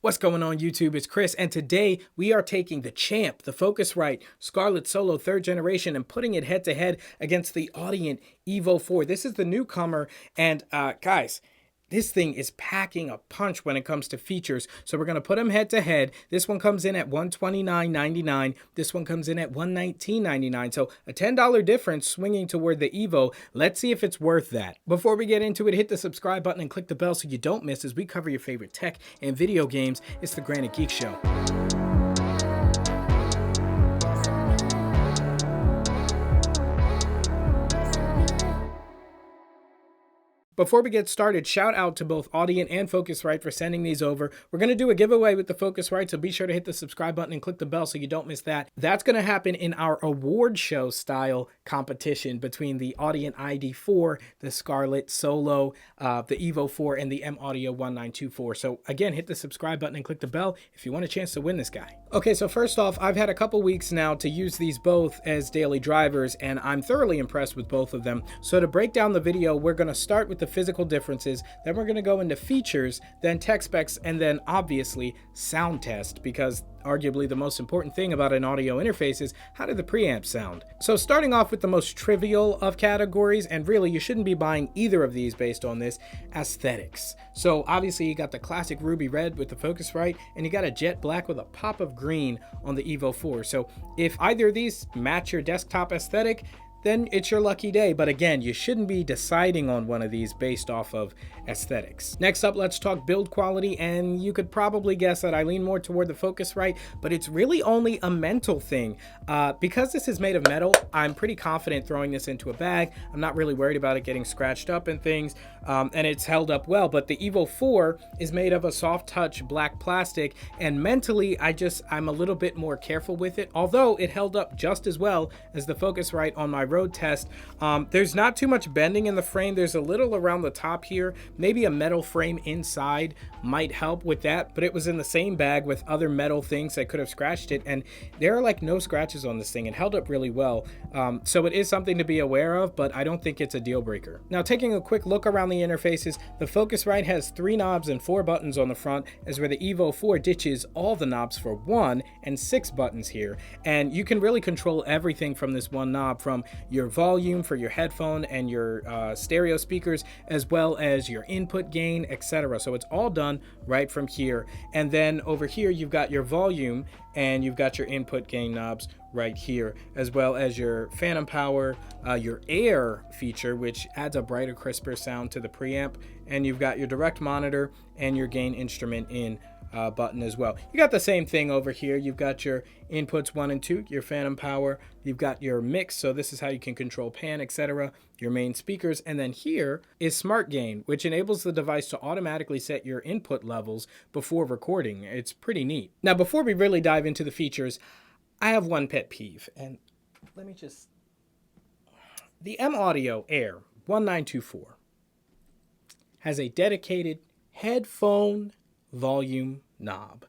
What's going on YouTube? It's Chris, and today we are taking the champ, the Focusrite Scarlet Solo 3rd generation, and putting it head to head against the Audient Evo 4. This is the newcomer, and guys, this thing is packing a punch when it comes to features. So we're going to put them head to head. This one comes in at $129.99. This one comes in at $119.99. So a $10 difference swinging toward the Evo. Let's see if it's worth that. Before we get into it, hit the subscribe button and click the bell so you don't miss as we cover your favorite tech and video games. It's the Granite Geek Show. Before we get started, shout out to both Audient and Focusrite for sending these over. We're going to do a giveaway with the Focusrite, so be sure to hit the subscribe button and click the bell so you don't miss that. That's going to happen in our award show style competition between the Audient ID4, the Scarlet Solo, the Evo 4, and the M Audio 1924. So again, hit the subscribe button and click the bell if you want a chance to win this guy. Okay, so first off, I've had a couple weeks now to use these both as daily drivers, and I'm thoroughly impressed with both of them. So to break down the video, we're going to start with the physical differences, then we're going to go into features, then tech specs, and then obviously sound test, because arguably the most important thing about an audio interface is how do the preamps sound. So starting off with the most trivial of categories, and really you shouldn't be buying either of these based on this, aesthetics. So obviously you got the classic ruby red with the Focusrite, and you got a jet black with a pop of green on the Evo 4. So if either of these match your desktop aesthetic, then it's your lucky day. But again, you shouldn't be deciding on one of these based off of aesthetics. Next up, let's talk build quality, and you could probably guess that I lean more toward the Focusrite, but it's really only a mental thing. Because this is made of metal, I'm pretty confident throwing this into a bag. I'm not really worried about it getting scratched up and things, and it's held up well. But the Evo 4 is made of a soft touch black plastic, and mentally I'm a little bit more careful with it, although it held up just as well as the Focusrite on my road test. There's not too much bending in the frame. There's a little around the top here. Maybe a metal frame inside might help with that, but it was in the same bag with other metal things that could have scratched it, and there are like no scratches on this thing. It held up really well. So it is something to be aware of, but I don't think it's a deal breaker. Now, taking a quick look around the interfaces, the Focusrite has 3 knobs and 4 buttons on the front, as where the Evo 4 ditches all the knobs for 1 and 6 buttons here. And you can really control everything from this one knob, from your volume for your headphone and your stereo speakers, as well as your input gain, etc. So it's all done right from here. And then over here you've got your volume and you've got your input gain knobs right here, as well as your phantom power, your air feature, which adds a brighter, crisper sound to the preamp, and you've got your direct monitor and your gain instrument in button as well. You got the same thing over here. You've got your inputs 1 and 2, your phantom power, you've got your mix, so this is how you can control pan, etc., your main speakers, and then here is Smartgain, which enables the device to automatically set your input levels before recording. It's pretty neat. Now, before we really dive into the features, I have one pet peeve, and let me just... The M Audio Air 1924 has a dedicated headphone volume knob,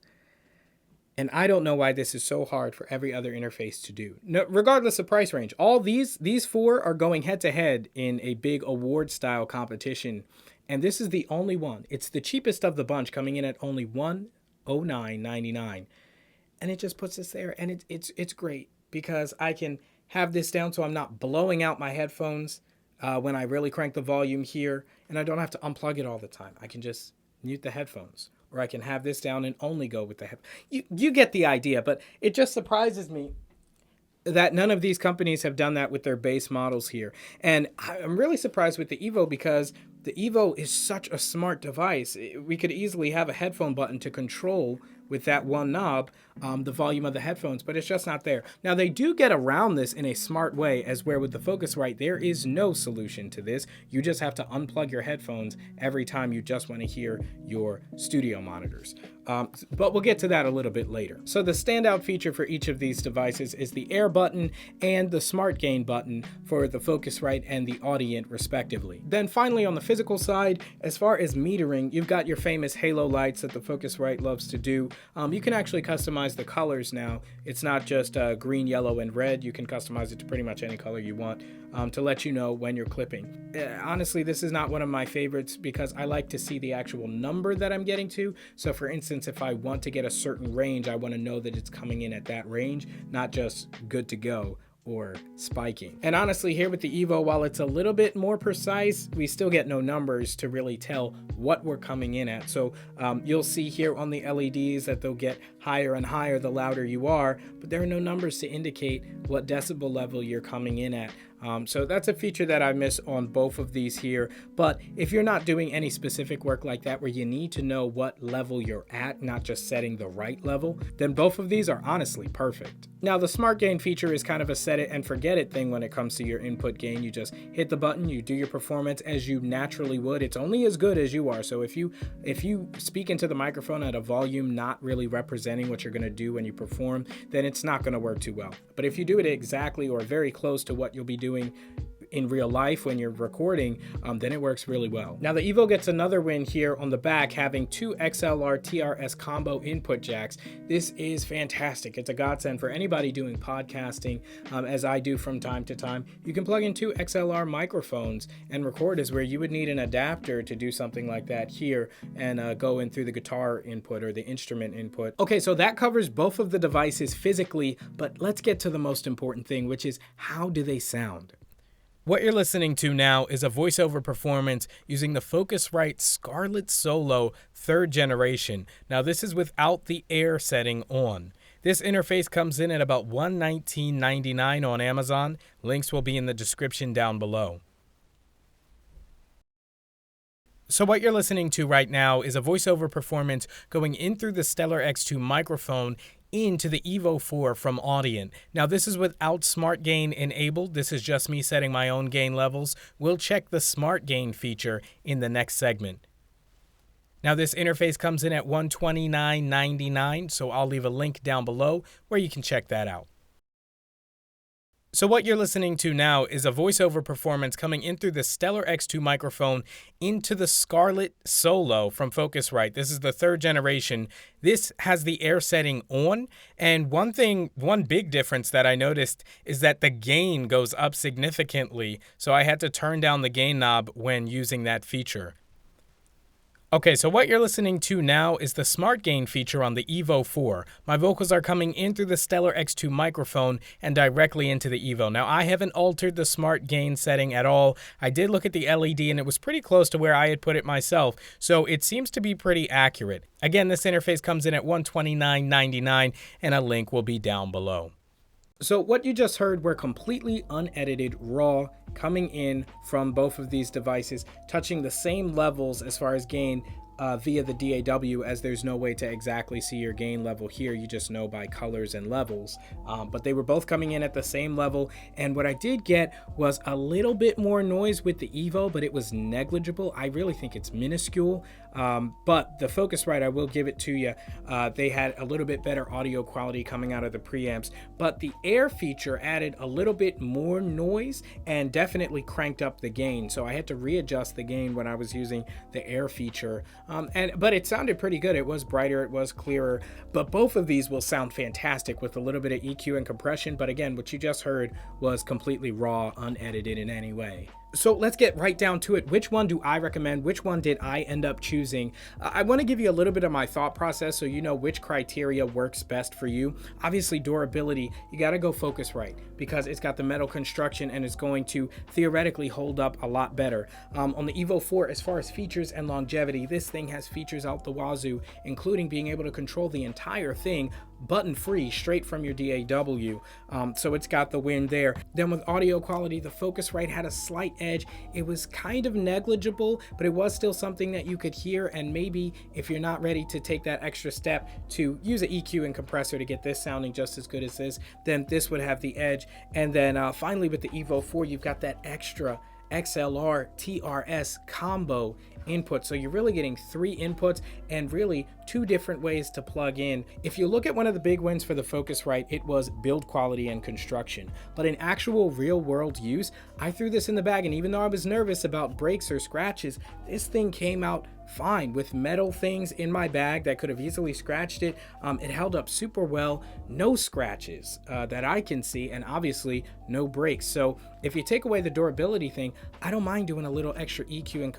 and I don't know why this is so hard for every other interface to do. No, regardless of price range, all these 4 are going head to head in a big award style competition, and this is the only one. It's the cheapest of the bunch, coming in at only $109.99, and it just puts us there, and it's great because I can have this down so I'm not blowing out my headphones when I really crank the volume here, and I don't have to unplug it all the time. I can just mute the headphones, or I can have this down and only go with the head. You get the idea, but it just surprises me that none of these companies have done that with their base models here. And I'm really surprised with the Evo, because the Evo is such a smart device. We could easily have a headphone button to control with that one knob the volume of the headphones, but it's just not there. Now, they do get around this in a smart way, as where with the Focusrite, there is no solution to this. You just have to unplug your headphones every time you just want to hear your studio monitors. But we'll get to that a little bit later. So the standout feature for each of these devices is the Air button and the Smartgain button for the Focusrite and the Audient, respectively. Then finally, on the physical side, as far as metering, you've got your famous halo lights that the Focusrite loves to do. You can actually customize the colors now. It's not just green, yellow, and red. You can customize it to pretty much any color you want to let you know when you're clipping. Honestly, this is not one of my favorites because I like to see the actual number that I'm getting to. So for instance, instance, if I want to get a certain range, I want to know that it's coming in at that range, not just good to go or spiking. And honestly, here with the Evo, while it's a little bit more precise, we still get no numbers to really tell what we're coming in at. So you'll see here on the LEDs that they'll get higher and higher the louder you are, but there are no numbers to indicate what decibel level you're coming in at. So that's a feature that I miss on both of these here. But if you're not doing any specific work like that where you need to know what level you're at, not just setting the right level, then both of these are honestly perfect. Now the Smartgain feature is kind of a set it and forget it thing when it comes to your input gain. You just hit the button, you do your performance as you naturally would. It's only as good as you are. So if you speak into the microphone at a volume not really representing what you're going to do when you perform, then it's not going to work too well. But if you do it exactly or very close to what you'll be doing in real life when you're recording, then it works really well. Now the Evo gets another win here on the back, having two XLR TRS combo input jacks. This is fantastic. It's a godsend for anybody doing podcasting, as I do from time to time. You can plug in two XLR microphones and record as where you would need an adapter to do something like that here and go in through the guitar input or the instrument input. Okay, so that covers both of the devices physically, but let's get to the most important thing, which is how do they sound? What you're listening to now is a voiceover performance using the Focusrite Scarlet Solo 3rd generation. Now this is without the air setting on. This interface comes in at about $119.99 on Amazon. Links will be in the description down below. So what you're listening to right now is a voiceover performance going in through the Stellar X2 microphone into the Evo 4 from Audient. Now this is without Smartgain enabled. This is just me setting my own gain levels. We'll check the Smartgain feature in the next segment. Now this interface comes in at $129.99, so I'll leave a link down below where you can check that out. So what you're listening to now is a voiceover performance coming in through the Stellar X2 microphone into the Scarlet Solo from Focusrite. This is the 3rd generation. This has the air setting on, and one big difference that I noticed is that the gain goes up significantly, so I had to turn down the gain knob when using that feature. Okay, so what you're listening to now is the Smartgain feature on the Evo 4. My vocals are coming in through the Stellar X2 microphone and directly into the Evo. Now, I haven't altered the Smartgain setting at all. I did look at the LED and it was pretty close to where I had put it myself, so it seems to be pretty accurate. Again, this interface comes in at $129.99 and a link will be down below. So what you just heard were completely unedited, raw, coming in from both of these devices, touching the same levels as far as gain via the DAW, as there's no way to exactly see your gain level here. You just know by colors and levels. But they were both coming in at the same level. And what I did get was a little bit more noise with the Evo, but it was negligible. I really think it's minuscule. But the Focusrite, I will give it to you. They had a little bit better audio quality coming out of the preamps, but the air feature added a little bit more noise and definitely cranked up the gain. So I had to readjust the gain when I was using the air feature. But it sounded pretty good. It was brighter, it was clearer, but both of these will sound fantastic with a little bit of EQ and compression. But again, what you just heard was completely raw, unedited in any way. So let's get right down to it. Which one do I recommend? Which one did I end up choosing? I want to give you a little bit of my thought process so you know which criteria works best for you. Obviously, durability, you got to go Focusrite because it's got the metal construction and it's going to theoretically hold up a lot better. On the Evo 4, as far as features and longevity, this thing has features out the wazoo, including being able to control the entire thing button free straight from your DAW. So it's got the win there. Then with audio quality, the Focusrite had a slight edge. It was kind of negligible, but it was still something that you could hear. And maybe if you're not ready to take that extra step to use an EQ and compressor to get this sounding just as good as this, then this would have the edge. And then finally with the Evo 4, you've got that extra XLR TRS combo input. So you're really getting 3 inputs and really 2 different ways to plug in. If you look at one of the big wins for the Focusrite, it was build quality and construction. But in actual real world use, I threw this in the bag, and even though I was nervous about breaks or scratches, this thing came out fine with metal things in my bag that could have easily scratched it. It held up super well, no scratches that I can see, and obviously no breaks. So if you take away the durability thing, I don't mind doing a little extra EQ and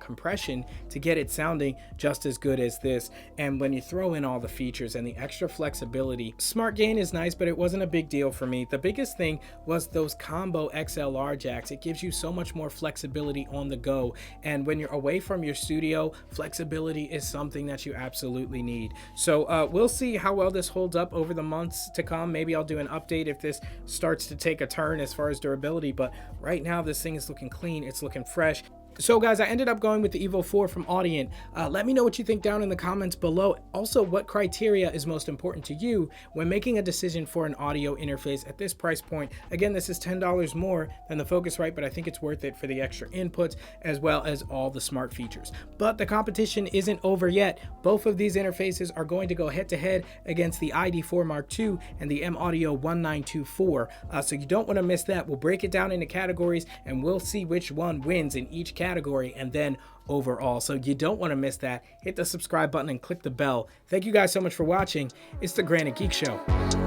compression to get it sounding just as good as this. And when you throw in all the features and the extra flexibility, Smartgain is nice, but it wasn't a big deal for me. The biggest thing was those combo XLR jacks. It gives you so much more flexibility on the go, and when you're away from your studio, flexibility is something that you absolutely need. So we'll see how well this holds up over the months to come. Maybe I'll do an update if this starts to take a turn as far as durability, but right now this thing is looking clean, it's looking fresh. So guys, I ended up going with the Evo 4 from Audient. Let me know what you think down in the comments below. Also, what criteria is most important to you when making a decision for an audio interface at this price point. Again, this is $10 more than the Focusrite, but I think it's worth it for the extra inputs as well as all the smart features. But the competition isn't over yet. Both of these interfaces are going to go head to head against the ID4 Mark II and the M Audio 1924. So you don't want to miss that. We'll break it down into categories and we'll see which one wins in each category and then overall. So you don't want to miss that. Hit the subscribe button and click the bell. Thank you guys so much for watching. It's the Granite Geek Show.